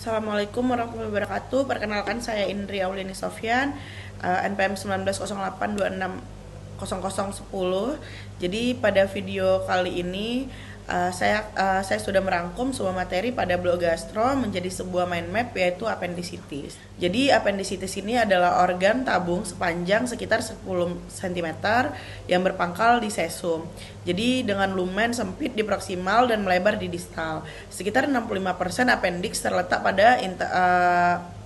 Assalamualaikum warahmatullahi wabarakatuh. Perkenalkan saya Indri Auliani Sofyan, NPM 1908260010. Jadi pada video kali ini saya sudah merangkum sebuah materi pada blog gastro menjadi sebuah mind map, yaitu appendicitis. Jadi appendicitis ini adalah organ tabung sepanjang sekitar 10 cm yang berpangkal di sesum. Jadi dengan lumen sempit di proksimal dan melebar di distal. Sekitar 65% appendix terletak pada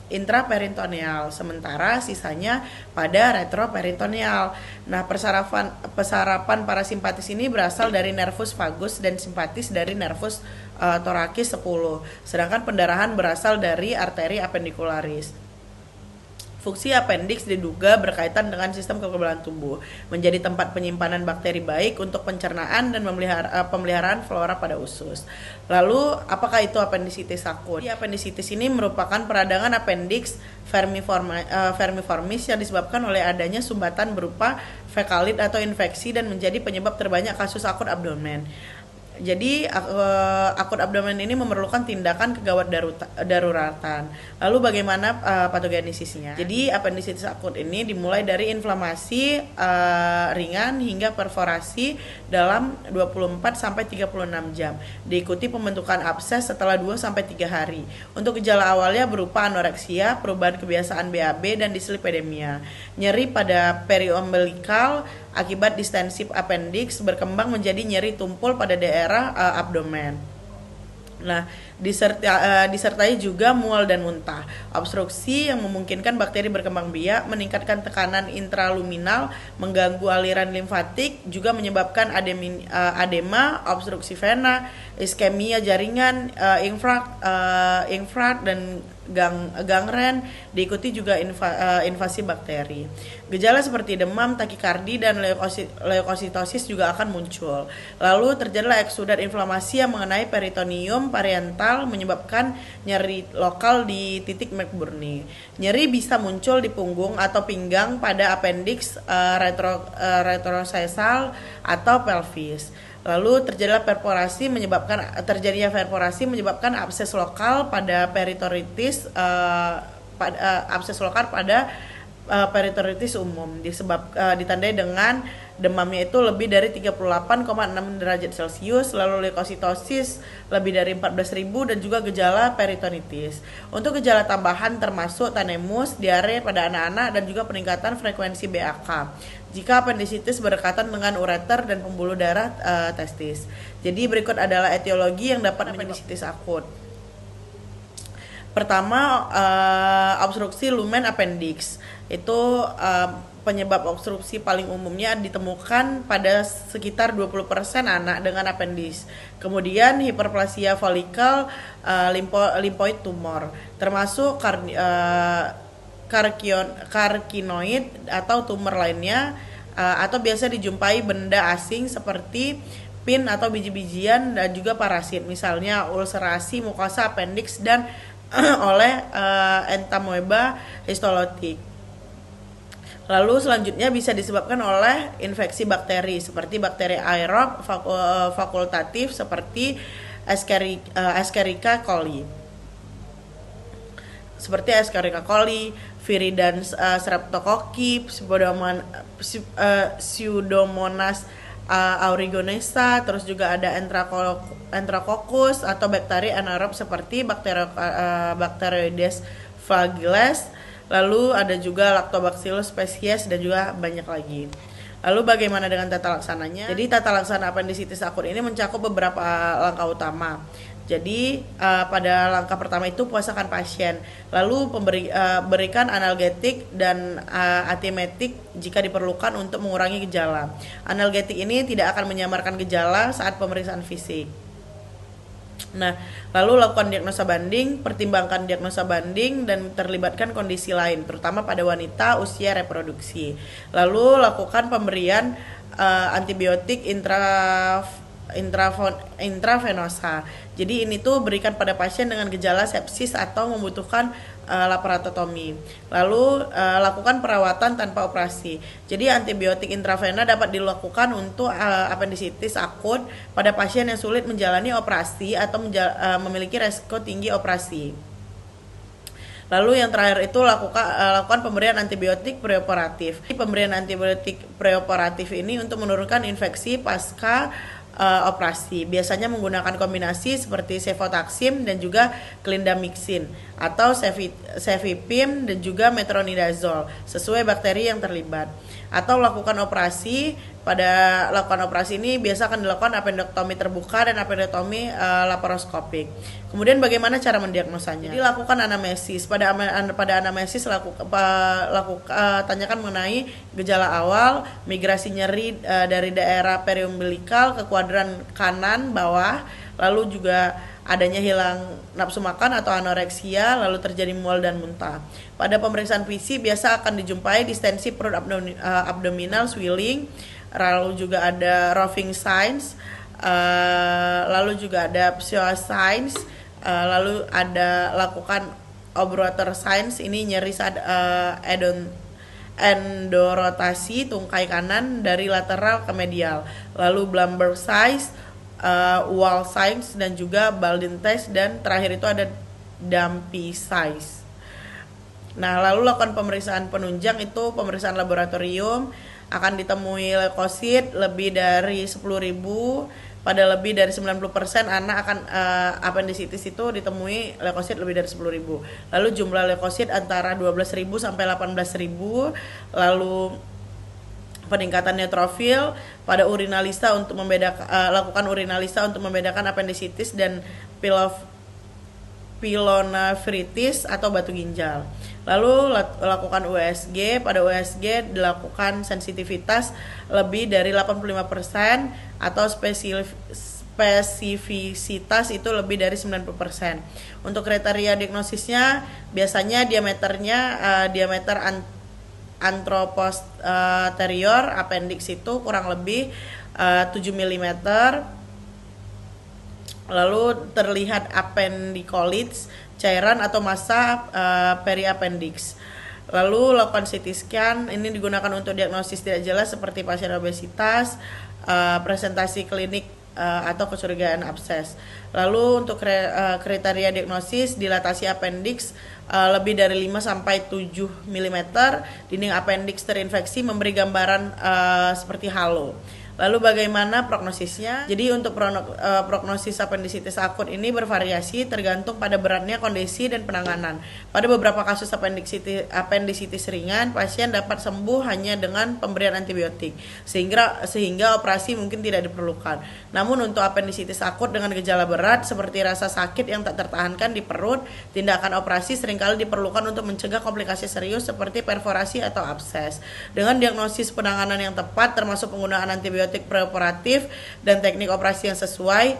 intraperitoneal, sementara sisanya pada retroperitoneal. Nah, pesarapan parasimpatis ini berasal dari nervus vagus dan simpatis dari nervus thoracis 10. Sedangkan pendarahan berasal dari arteri appendicularis. Fungsi appendix diduga berkaitan dengan sistem kekebalan tubuh, menjadi tempat penyimpanan bakteri baik untuk pencernaan dan pemeliharaan flora pada usus. Lalu, apakah itu appendicitis akut? Appendicitis ini merupakan peradangan appendix vermiformis yang disebabkan oleh adanya sumbatan berupa fekalit atau infeksi dan menjadi penyebab terbanyak kasus akut abdomen. Jadi akut abdomen ini memerlukan tindakan kegawat daruratan. Lalu bagaimana patogenesisnya? Jadi appendicitis akut ini dimulai dari inflamasi ringan hingga perforasi dalam 24 sampai 36 jam. Diikuti pembentukan abses setelah 2 sampai 3 hari. Untuk gejala awalnya berupa anoreksia, perubahan kebiasaan BAB dan dislipidemia. Nyeri pada periombilikal akibat distensi appendix berkembang menjadi nyeri tumpul pada daerah abdomen. Nah, disertai juga mual dan muntah. Obstruksi yang memungkinkan bakteri berkembang biak, meningkatkan tekanan intraluminal, mengganggu aliran limfatik, juga menyebabkan adema, obstruksi vena, iskemia jaringan, infrak dan gangren, diikuti juga invasi bakteri. Gejala seperti demam, takikardi, dan leukositosis juga akan muncul. Lalu terjadilah eksudat inflamasi yang mengenai peritoneum pariental, menyebabkan nyeri lokal di titik McBurney. Nyeri bisa muncul di punggung atau pinggang pada appendix retrosesal atau pelvis. Lalu terjadinya perforasi menyebabkan abses lokal pada peritoritis peritoritis umum, ditandai dengan demamnya itu lebih dari 38,6 derajat Celcius, lalu leukositosis lebih dari 14.000 dan juga gejala peritonitis. Untuk gejala tambahan termasuk tanemus, diare pada anak-anak dan juga peningkatan frekuensi BAK. Jika appendicitis berdekatan dengan ureter dan pembuluh darah testis. Jadi berikut adalah etiologi yang dapat appendicitis akut. Pertama, obstruksi lumen appendix. Itu penyebab obstruksi paling umumnya ditemukan pada sekitar 20% anak dengan appendix. Kemudian hiperplasia folikel, limfoid tumor, termasuk karkinoid atau tumor lainnya, atau biasa dijumpai benda asing seperti pin atau biji-bijian dan juga parasit, misalnya ulcerasi mukosa appendix dan oleh entamoeba histolotik. Lalu selanjutnya bisa disebabkan oleh infeksi bakteri seperti bakteri aerob fakultatif seperti Escherichia coli. Seperti Escherichia coli, Viridans streptococcus, Pseudomonas aeruginosa, terus juga ada Enterococcus atau bakteri anaerob seperti Bacteroides fragiles. Lalu ada juga Lactobacillus species dan juga banyak lagi. Lalu bagaimana dengan tata laksananya? Jadi tata laksana appendicitis akut ini mencakup beberapa langkah utama. Jadi pada langkah pertama itu puasakan pasien, lalu berikan analgetik dan antiemetik jika diperlukan untuk mengurangi gejala. Analgetik ini tidak akan menyamarkan gejala saat pemeriksaan fisik. Nah, lalu lakukan diagnosa banding, pertimbangkan diagnosa banding dan terlibatkan kondisi lain, terutama pada wanita usia reproduksi. Lalu lakukan pemberian antibiotik intravenosa. Jadi ini tuh berikan pada pasien dengan gejala sepsis atau membutuhkan laparotomi. Lalu lakukan perawatan tanpa operasi. Jadi antibiotik intravena dapat dilakukan untuk appendicitis akut pada pasien yang sulit menjalani operasi atau memiliki resiko tinggi operasi. Lalu yang terakhir itu lakukan pemberian antibiotik preoperatif. Pemberian antibiotik preoperatif ini untuk menurunkan infeksi pasca operasi. Biasanya menggunakan kombinasi seperti cefotaxime dan juga clindamycin atau cefepime dan juga metronidazole sesuai bakteri yang terlibat. Atau lakukan operasi. Pada lakukan operasi ini biasa akan dilakukan apendektomi terbuka dan apendektomi laparoskopik. Kemudian bagaimana cara mendiagnosanya? Jadi lakukan anamnesis. Pada anamnesis tanyakan mengenai gejala awal, migrasi nyeri dari daerah periumbilikal ke kuadran kanan bawah, lalu juga adanya hilang nafsu makan atau anoreksia, lalu terjadi mual dan muntah. Pada pemeriksaan fisik biasa akan dijumpai distensi perut abdominal, swelling, lalu juga ada roving signs, lalu juga ada psoas signs, lalu ada lakukan obturator signs, ini nyeri saat endorotasi tungkai kanan dari lateral ke medial, lalu Blumberg signs, wall signs dan juga Baldwin test, dan terakhir itu ada Dumpy signs. Nah, lalu lakukan pemeriksaan penunjang, itu pemeriksaan laboratorium, akan ditemui leukosit lebih dari 10.000. Pada lebih dari 90% anak akan apendisitis itu ditemui leukosit lebih dari 10.000. Lalu jumlah leukosit antara 12.000 sampai 18.000. Lalu peningkatan neutrofil pada urinalisa untuk lakukan urinalisa untuk membedakan apendisitis dan pilonefritis atau batu ginjal. Lalu lakukan USG. Pada USG dilakukan sensitivitas lebih dari 85% atau spesifisitas itu lebih dari 90%. Untuk kriteria diagnosisnya biasanya diameter anteroposterior appendix itu kurang lebih 7 mm. Lalu terlihat appendicolids, cairan atau massa periappendix. Lalu lakukan CT scan, ini digunakan untuk diagnosis tidak jelas seperti pasien obesitas, presentasi klinik atau kecurigaan abses. Lalu untuk kriteria diagnosis dilatasi appendix lebih dari 5 sampai 7 mm, dinding appendix terinfeksi memberi gambaran seperti halo. Lalu bagaimana prognosisnya? Jadi untuk prognosis apendisitis akut ini bervariasi tergantung pada beratnya kondisi dan penanganan. Pada beberapa kasus apendisitis ringan, pasien dapat sembuh hanya dengan pemberian antibiotik, sehingga operasi mungkin tidak diperlukan. Namun untuk apendisitis akut dengan gejala berat seperti rasa sakit yang tak tertahankan di perut, tindakan operasi seringkali diperlukan untuk mencegah komplikasi serius seperti perforasi atau abses. Dengan diagnosis penanganan yang tepat termasuk penggunaan antibiotik preoperatif dan teknik operasi yang sesuai,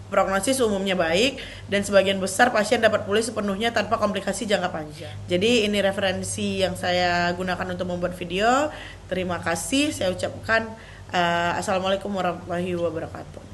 prognosis umumnya baik dan sebagian besar pasien dapat pulih sepenuhnya tanpa komplikasi jangka panjang. Jadi ini referensi yang saya gunakan untuk membuat video. Terima kasih, saya ucapkan assalamualaikum warahmatullahi wabarakatuh.